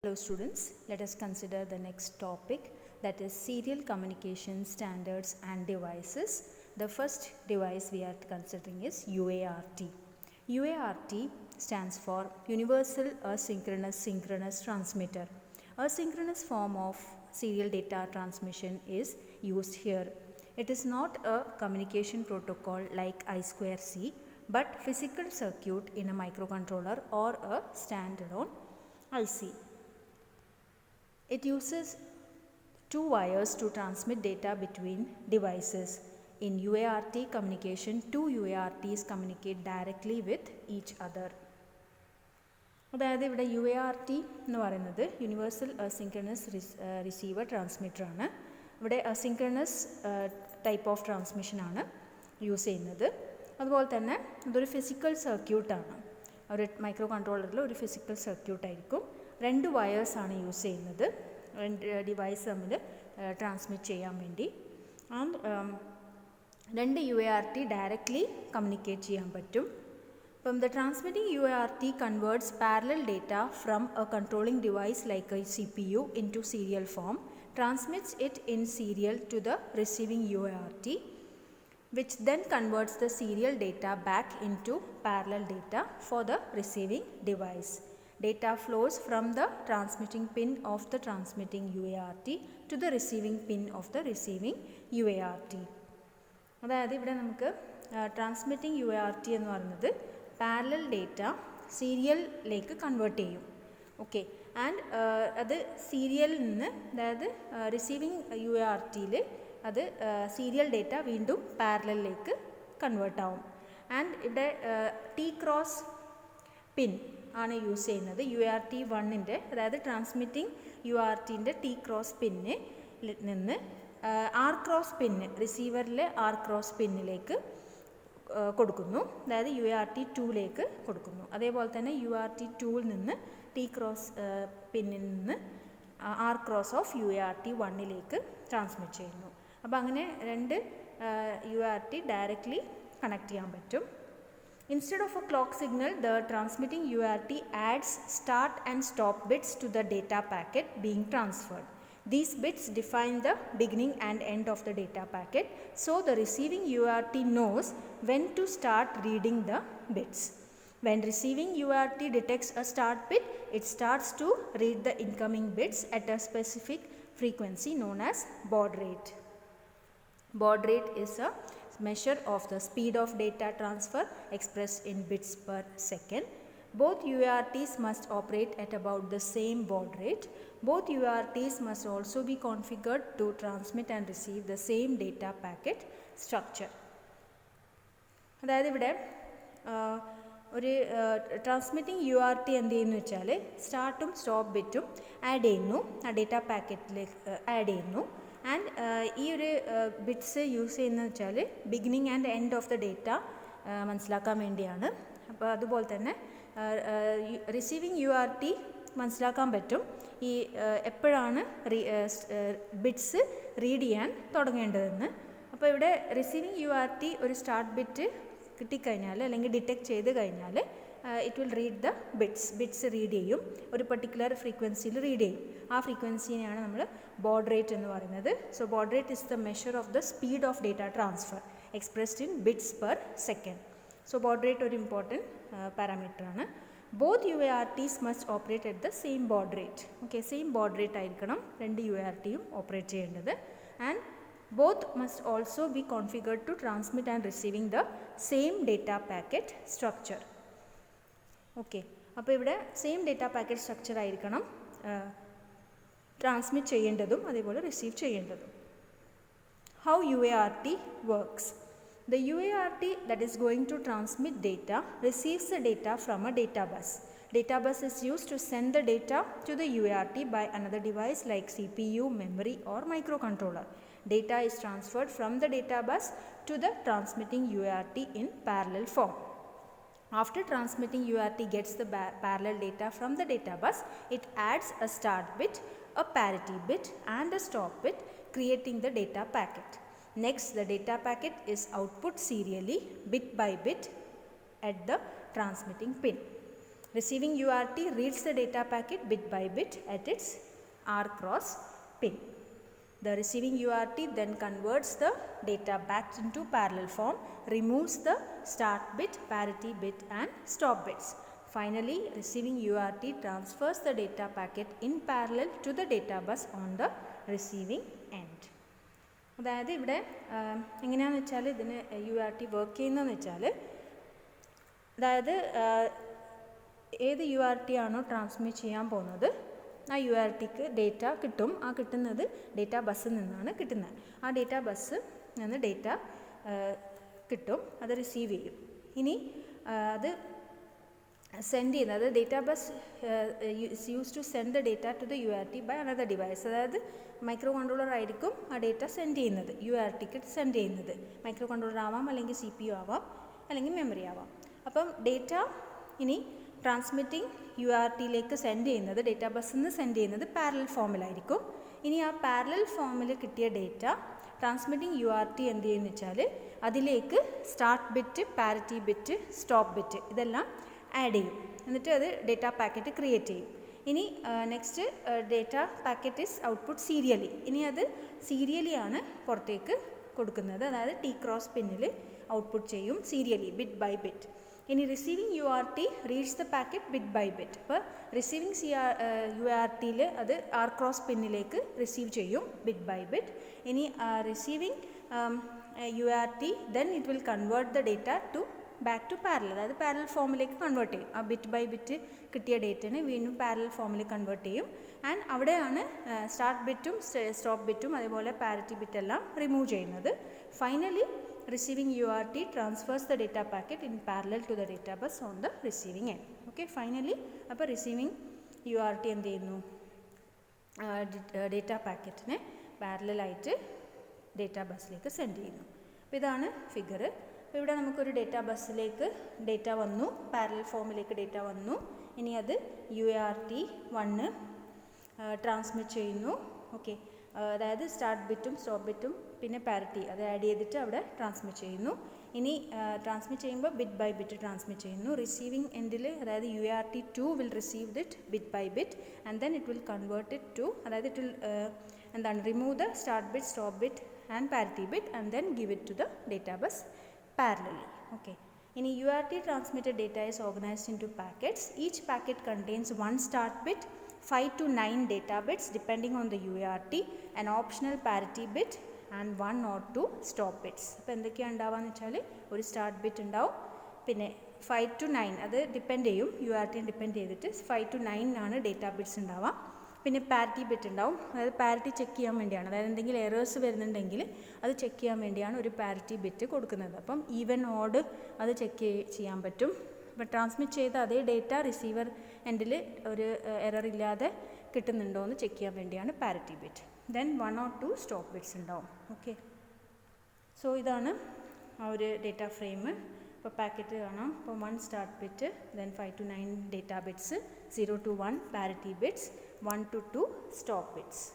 Hello students, let us consider the next topic, that is serial communication standards and devices. The first device we are considering is UART. UART stands for Universal Asynchronous Synchronous Transmitter. Asynchronous form of serial data transmission is used here. It is not a communication protocol like I2C, but physical circuit in a microcontroller or a standalone IC. It uses two wires to transmit data between devices. In UART communication, two UARTs communicate directly with each other. അതായത് ഇവിടെ UART എന്ന് പറയുന്നത് universal asynchronous receiver transmitter ആണ്. ഇവിടെ asynchronous type of ട്രാൻസ്മിഷനാണ് use ചെയ്യുന്നത്. അതുപോലെ തന്നെ ഇതൊരു ഫിസിക്കൽ സർക്യൂട്ടാണ്. ഒരു മൈക്രോ കൺട്രോളറിൽ ഒരു ഫിസിക്കൽ സർക്യൂട്ടായിരിക്കും. രണ്ട് വയേഴ്സാണ് യൂസ് ചെയ്യുന്നത് രണ്ട് ഡിവൈസ് തമ്മിൽ ട്രാൻസ്മിറ്റ് ചെയ്യാൻ വേണ്ടി. രണ്ട് UART ഡയറക്റ്റ്ലി കമ്മ്യൂണിക്കേറ്റ് ചെയ്യാൻ പറ്റും. അപ്പം the transmitting UART converts parallel data from a controlling device like a CPU into serial form, transmits it in serial to the receiving UART, which then converts the serial data back into parallel data for the receiving device. Data flows from the transmitting pin of the transmitting UART to the receiving pin of the receiving UART. അതായത് ഇവിടെ നമുക്ക് transmitting UART എന്ന് പറയുന്നത് parallel data സീരിയലിലേക്ക് convert ചെയ്യും. Okay, and അത് സീരിയലിൽ നിന്ന്, അതായത് റിസീവിങ് UARTയിൽ അത് സീരിയൽ ഡേറ്റ വീണ്ടും പാരലലിലേക്ക് കൺവേർട്ട് ആവും. ആൻഡ് ഇവിടെ T ക്രോസ് പിൻ ആണ് യൂസ് ചെയ്യുന്നത്. UART 1ൻ്റെ, അതായത് ട്രാൻസ്മിറ്റിംഗ് UARTൻ്റെ T ക്രോസ് പിന്നിൽ നിന്ന് R ക്രോസ് പിന്ന്, റിസീവറിലെ R ക്രോസ് പിന്നിലേക്ക് കൊടുക്കുന്നു, അതായത് UART 2ലേക്ക് കൊടുക്കുന്നു. അതേപോലെ തന്നെ UART 2ൽ നിന്ന് T ക്രോസ് പിന്നിൽ നിന്ന് R ക്രോസ് ഓഫ് UART 1ലേക്ക് ട്രാൻസ്മിറ്റ് ചെയ്യുന്നു. അപ്പോൾ അങ്ങനെ രണ്ട് UART ഡയറക്റ്റ്ലി കണക്ട് ചെയ്യാൻ പറ്റും. Instead of a clock signal, the transmitting UART adds start and stop bits to the data packet being transferred. These bits define the beginning and end of the data packet, so the receiving UART knows when to start reading the bits. When receiving UART detects a start bit, it starts to read the incoming bits at a specific frequency known as baud rate. Baud rate is a measure of the speed of data transfer expressed in bits per second. Both UARTs must operate at about the same baud rate. Both UARTs must also be configured to transmit and receive the same data packet structure. അതായത് ഇവിടെ ഒരു transmitting UART എന്ത് ചെയ്യുന്നു വെച്ചാൽ സ്റ്റാർട്ടും stop ബിറ്റും add ചെയ്യുന്നു, ആ data പാക്കറ്റിലേക്ക് add ചെയ്യുന്നു. And ഈ ഒരു ബിറ്റ്സ് യൂസ് ചെയ്യുന്നത് വെച്ചാൽ beginning and end of the data മനസ്സിലാക്കാൻ വേണ്ടിയാണ്. അപ്പോൾ അതുപോലെ തന്നെ റിസീവിങ് UART മനസ്സിലാക്കാൻ പറ്റും ഈ എപ്പോഴാണ് ബിറ്റ്സ് റീഡ് ചെയ്യാൻ തുടങ്ങേണ്ടതെന്ന്. അപ്പോൾ ഇവിടെ റിസീവിങ് UART ഒരു സ്റ്റാർട്ട് ബിറ്റ് കിട്ടിക്കഴിഞ്ഞാൽ അല്ലെങ്കിൽ ഡിറ്റക്ട് ചെയ്ത് കഴിഞ്ഞാൽ it will read the bits read ചെയ്യും, ഒരു പർട്ടിക്കുലർ ഫ്രീക്വൻസിയിൽ റീഡ് ചെയ്യും. ആ ഫ്രീക്വൻസിനെയാണ് നമ്മൾ baud rate എന്ന് പറയുന്നത്. So baud rate is the measure of the speed of data transfer expressed in bits per second. So baud rate ഒരു ഇമ്പോർട്ടൻറ്റ് പാരാമീറ്റർ ആണ്. Both UARTs must operate at the same baud rate. Okay, same baud rate ആയിരിക്കണം രണ്ട് UARTയും operate ചെയ്യേണ്ടത്. And both must also be configured to transmit and receiving the same data packet structure. Okay, അപ്പോൾ ഇവിടെ same data packet structure ആയിരിക്കണം transmit ചെയ്യേണ്ടതും അതേപോലെ receive ചെയ്യേണ്ടതും. How UART works. The UART that is going to transmit data receives the data from a data bus. Data bus is used to send the data to the UART by another device like CPU, memory or microcontroller. Data is transferred from the data bus to the transmitting UART in parallel form. After transmitting UART gets the parallel data from the data bus, it adds a start bit, a parity bit and a stop bit, creating the data packet. Next, the data packet is output serially bit by bit at the transmitting pin. Receiving UART reads the data packet bit by bit at its R cross pin. The receiving UART then converts the data back into parallel form, removes the start bit, parity bit and stop bits. Finally, receiving UART transfers the data packet in parallel to the data bus on the receiving end. അതായത് ഇവിടെ എങ്ങനെയാണെന്ന് വെച്ചാൽ ഇതിന് UART work ചെയ്യുന്നതെന്ന് വെച്ചാൽ, അതായത് ഏത് UART ആണോ ട്രാൻസ്മിറ്റ് ചെയ്യാൻ പോകുന്നത് ആ UARTക്ക് ഡേറ്റ കിട്ടും. ആ കിട്ടുന്നത് ഡേറ്റ ബസ്സിൽ നിന്നാണ് കിട്ടുന്നത്. ആ ഡേറ്റ ബസ് നിന്ന് ഡേറ്റ കിട്ടും, അത് റിസീവ് ചെയ്യും. ഇനി അത് സെൻഡ് ചെയ്യുന്നത് data bus use to send the data to the UART by another device. അതായത് മൈക്രോ കൺട്രോളർ ആയിരിക്കും ആ ഡേറ്റ സെൻഡ് ചെയ്യുന്നത്, UARTക്ക് സെൻഡ് ചെയ്യുന്നത്. മൈക്രോ കൺട്രോളർ ആവാം, അല്ലെങ്കിൽ CPU ആവാം, അല്ലെങ്കിൽ മെമ്മറി ആവാം. അപ്പം ഡേറ്റ ഇനി ട്രാൻസ്മിറ്റിംഗ് UARTയിലേക്ക് സെൻഡ് ചെയ്യുന്നത്, ഡേറ്റാ ബസ്സിൽ നിന്ന് സെൻഡ് ചെയ്യുന്നത് പാരലൽ ഫോമിലായിരിക്കും. ഇനി ആ പാരലൽ ഫോമിൽ കിട്ടിയ ഡേറ്റ ട്രാൻസ്മിറ്റിംഗ് UART എന്ത് ചെയ്യുമെന്ന് വെച്ചാൽ അതിലേക്ക് start bit, parity bit, stop bit ഇതെല്ലാം ആഡ് ചെയ്യും. എന്നിട്ട് അത് ഡേറ്റ പാക്കറ്റ് ക്രിയേറ്റ് ചെയ്യും. ഇനി next data packet is output സീരിയലി. ഇനി അത് സീരിയലി ആണ് പുറത്തേക്ക് കൊടുക്കുന്നത്, അതായത് T ക്രോസ് പിന്നിൽ ഔട്ട്പുട്ട് ചെയ്യും സീരിയലി, ബിറ്റ് ബൈ ബിറ്റ്. ഇനി receiving UART reads the packet bit by bit. അപ്പോൾ റിസീവിങ് UARTയിൽ അത് R ക്രോസ് പിന്നിലേക്ക് റിസീവ് ചെയ്യും ബിറ്റ് ബൈ ബിറ്റ്. ഇനി receiving UART then it will convert the data to back to parallel, അതായത് parallel ഫോമിലേക്ക് convert ചെയ്യും. ആ ബിറ്റ് ബൈ ബിറ്റ് കിട്ടിയ ഡേറ്റിനെ വീണ്ടും പാരലൽ ഫോമിൽ കൺവേർട്ട് ചെയ്യും. ആൻഡ് അവിടെയാണ് സ്റ്റാർട്ട് ബിറ്റും സ്റ്റോപ്പ് ബിറ്റും അതേപോലെ പാരിറ്റി ബിറ്റ് എല്ലാം റിമൂവ് ചെയ്യുന്നത്. Finally receiving UART transfers the data packet in parallel to the data bus on the receiving end. Okay, finally അപ്പോൾ receiving UART എന്ത് ചെയ്യുന്നു, ഡേറ്റ പാക്കറ്റിനെ പാരലലായിട്ട് ഡേറ്റ ബസ്സിലേക്ക് സെൻഡ് ചെയ്യുന്നു. അപ്പോൾ ഇതാണ് ഫിഗർ. അപ്പോൾ ഇവിടെ നമുക്കൊരു ഡേറ്റ ബസ്സിലേക്ക് ഡേറ്റ വന്നു, പാരലൽ ഫോമിലേക്ക് ഡേറ്റ വന്നു. ഇനി അത് UART 1 ട്രാൻസ്മിറ്റ് ചെയ്യുന്നു. ഓക്കെ, അതായത് സ്റ്റാർട്ട് ബിറ്റും സ്റ്റോപ്പ് ബിറ്റും പിന്നെ പാരിറ്റി അത് ആഡ് ചെയ്തിട്ട് അവിടെ ട്രാൻസ്മിറ്റ് ചെയ്യുന്നു. ഇനി ട്രാൻസ്മിറ്റ് ചെയ്യുമ്പോൾ ബിറ്റ് ബൈ ബിറ്റ് ട്രാൻസ്മിറ്റ് ചെയ്യുന്നു. റിസീവിങ് എൻഡിൽ അതായത് UART 2 will receive it bit by bit and then it will convert it to, അതായത് ഇറ്റ് വിൽ എന്താണ് remove the start bit, stop bit and parity bit and then give it to the data bus parallelly. Okay, ഇനി UART transmitted data is organized into packets. Each packet contains one start bit, 5 to 9 data bits depending on the UART, an optional parity bit and 1 or 2 stop bits. അപ്പോൾ എന്തൊക്കെയാണ് ഉണ്ടാവുകയെന്ന് വെച്ചാൽ ഒരു start bit ഉണ്ടാവും, പിന്നെ 5 to 9 അത് depend ചെയ്യും, UART depend ചെയ്തിട്ട് 5 to 9 ആണ് ഡേറ്റാ ബിറ്റ്സ് ഉണ്ടാവുക. പിന്നെ പാരിറ്റി ബിറ്റ് ഉണ്ടാവും, അതായത് പാരിറ്റി ചെക്ക് ചെയ്യാൻ വേണ്ടിയാണ്, അതായത് എന്തെങ്കിലും എറേഴ്സ് വരുന്നുണ്ടെങ്കിൽ അത് ചെക്ക് ചെയ്യാൻ വേണ്ടിയാണ് ഒരു പാരിറ്റി ബിറ്റ് കൊടുക്കുന്നത്. അപ്പം ഈവൻ ഓഡ് അത് ചെക്ക് ചെയ്യാൻ പറ്റും. അപ്പോൾ ട്രാൻസ്മിറ്റ് ചെയ്ത അതേ ഡേറ്റ റിസീവർ എൻഡിൽ ഒരു എറർ ഇല്ലാതെ കിട്ടുന്നുണ്ടോ എന്ന് ചെക്ക് ചെയ്യാൻ വേണ്ടിയാണ് parity bit. Then 1 or 2 stop bits ഉണ്ടാവും. ഓക്കെ, സോ ഇതാണ് ആ ഒരു ഡേറ്റ ഫ്രെയിം. ഇപ്പോൾ പാക്കറ്റ് കാണാം. അപ്പോൾ 1 start bit, then 5 to 9 data bits, 0 to 1 parity bits, 1 to 2 stop bits.